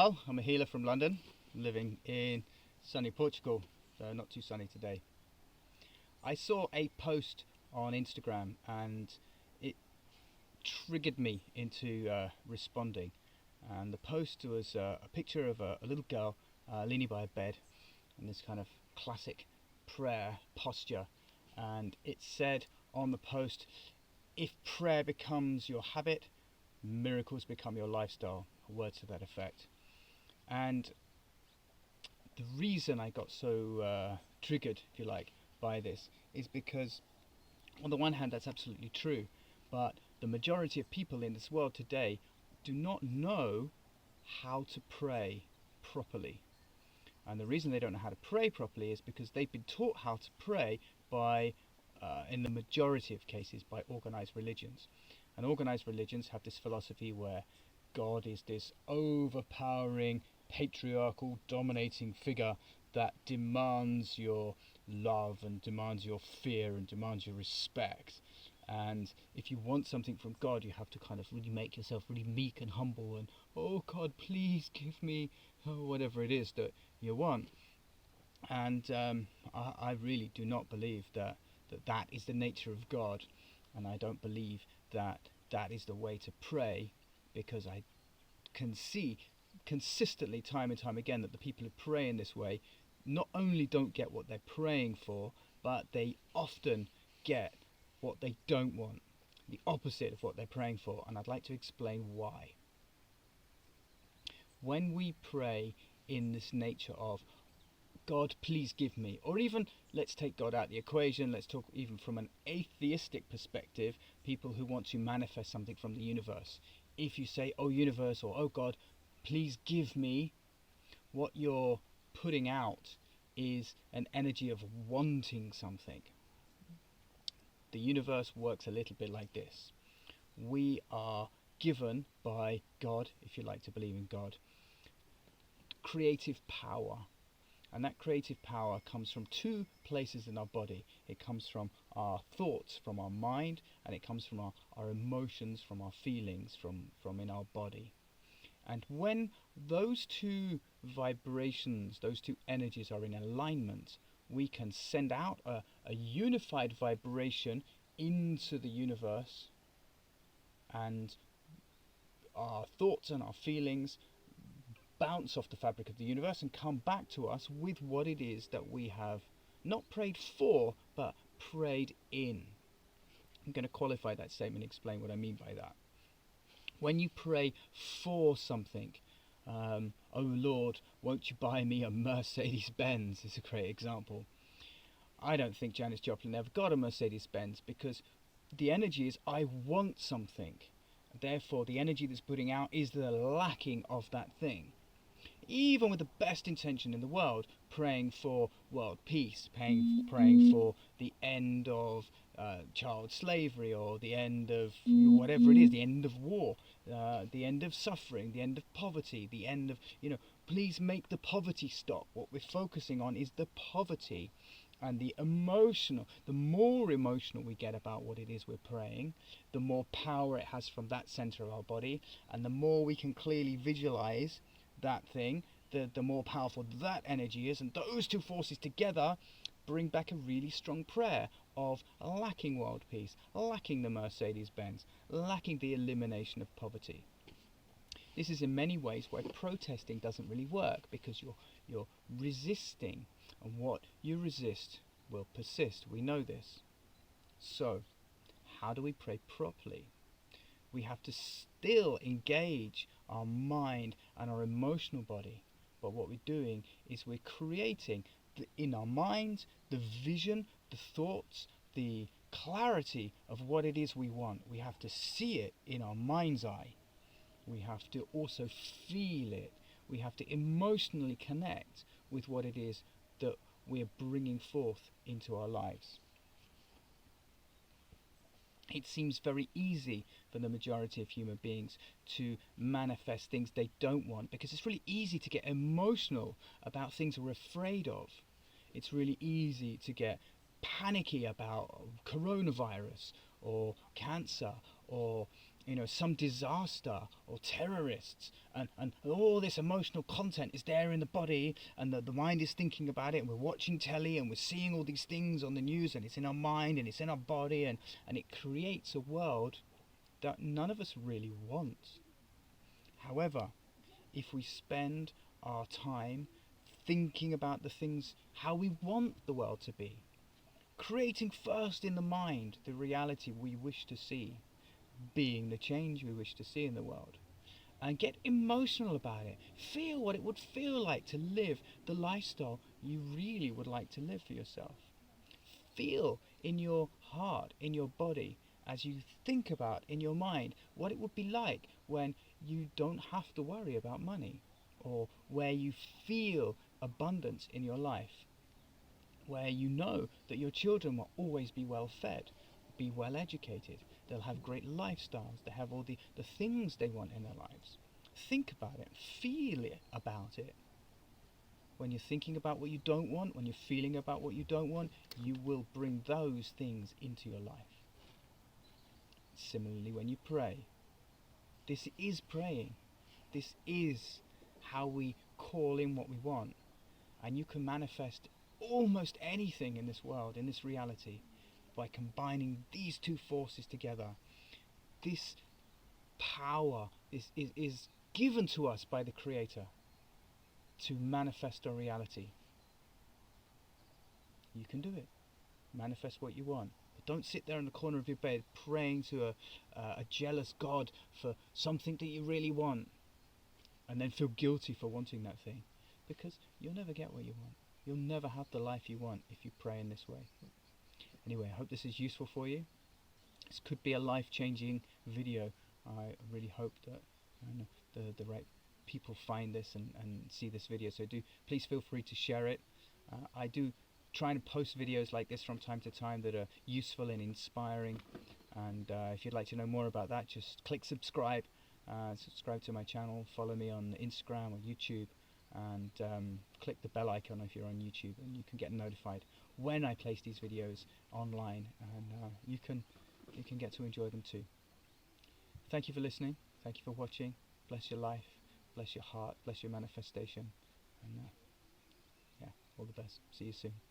Well, I'm a healer from London, living in sunny Portugal, though not too sunny today. I saw a post on Instagram and it triggered me into responding. And the post was a picture of a little girl leaning by a bed in this kind of classic prayer posture. And it said on the post, if prayer becomes your habit, miracles become your lifestyle. Words to that effect. And the reason I got so triggered, if you like, by this is because on the one hand that's absolutely true, but the majority of people in this world today do not know how to pray properly. And the reason they don't know how to pray properly is because they've been taught how to pray by, in the majority of cases, by organized religions. And organized religions have this philosophy where God is this overpowering, patriarchal, dominating figure that demands your love and demands your fear and demands your respect. And if you want something from God, you have to kind of really make yourself really meek and humble and, oh God, please give me whatever it is that you want. And I really do not believe that is the nature of God, and I don't believe that is the way to pray, because I can see consistently time and time again that the people who pray in this way not only don't get what they're praying for, but they often get what they don't want, the opposite of what they're praying for. And I'd like to explain why. When we pray in this nature of God, please give me, or even let's take God out of the equation, let's talk even from an atheistic perspective, people who want to manifest something from the universe. If you say, oh universe, or oh God, please give me, what you're putting out is an energy of wanting something. The universe works a little bit like this. We are given by God, if you like to believe in God, creative power. And that creative power comes from two places in our body. It comes from our thoughts, from our mind, and it comes from our emotions, from our feelings, from in our body. And when those two vibrations, those two energies are in alignment, we can send out a unified vibration into the universe, and our thoughts and our feelings bounce off the fabric of the universe and come back to us with what it is that we have not prayed for, but prayed in. I'm going to qualify that statement and explain what I mean by that. When you pray for something, oh Lord, won't you buy me a Mercedes-Benz, is a great example. I don't think Janis Joplin ever got a Mercedes-Benz, because the energy is, I want something. Therefore, the energy that's putting out is the lacking of that thing. Even with the best intention in the world, praying for world peace, praying for the end of child slavery, or the end of whatever it is, the end of war, the end of suffering, the end of poverty, the end of, please make the poverty stop. What we're focusing on is the poverty. And the more emotional we get about what it is we're praying, the more power it has from that center of our body, and the more we can clearly visualize that thing, the more powerful that energy is. And those two forces together bring back a really strong prayer of lacking world peace, lacking the Mercedes-Benz, lacking the elimination of poverty. This is in many ways why protesting doesn't really work, because you're resisting, and what you resist will persist. We know this. So, how do we pray properly? We have to still engage our mind and our emotional body, but what we're doing is we're creating in our minds the vision, the thoughts, the clarity of what it is we want. We have to see it in our mind's eye. We have to also feel it. We have to emotionally connect with what it is that we're bringing forth into our lives. It seems very easy for the majority of human beings to manifest things they don't want, because it's really easy to get emotional about things we're afraid of. It's really easy to get panicky about coronavirus or cancer or some disaster or terrorists, and all this emotional content is there in the body, and the mind is thinking about it, and we're watching telly and we're seeing all these things on the news, and it's in our mind and it's in our body, and it creates a world that none of us really want. However, if we spend our time thinking about the things how we want the world to be, creating first in the mind the reality we wish to see, being the change we wish to see in the world, and get emotional about it, feel what it would feel like to live the lifestyle you really would like to live for yourself. Feel in your heart, in your body, as you think about in your mind what it would be like when you don't have to worry about money, or where you feel abundance in your life, where you know that your children will always be well fed, be well educated, they'll have great lifestyles, they have all the things they want in their lives. Think about it, feel it about it. When you're thinking about what you don't want, when you're feeling about what you don't want, you will bring those things into your life. Similarly, when you pray, this is praying. This is how we call in what we want. And you can manifest almost anything in this world, in this reality, by combining these two forces together. This power is given to us by the Creator to manifest our reality. You can do it. Manifest what you want. But don't sit there in the corner of your bed praying to a jealous God for something that you really want, and then feel guilty for wanting that thing, because you'll never get what you want. You'll never have the life you want if you pray in this way. Anyway, I hope this is useful for you. This could be a life-changing video. I really hope that the right people find this and see this video. So please feel free to share it. I do try and post videos like this from time to time that are useful and inspiring. And if you'd like to know more about that, just click subscribe. Subscribe to my channel. Follow me on Instagram or YouTube. And click the bell icon if you're on YouTube, and you can get notified when I place these videos online, and you can get to enjoy them too. Thank you for listening. Thank you for watching. Bless your life, bless your heart, bless your manifestation, and yeah, all the best. See you soon.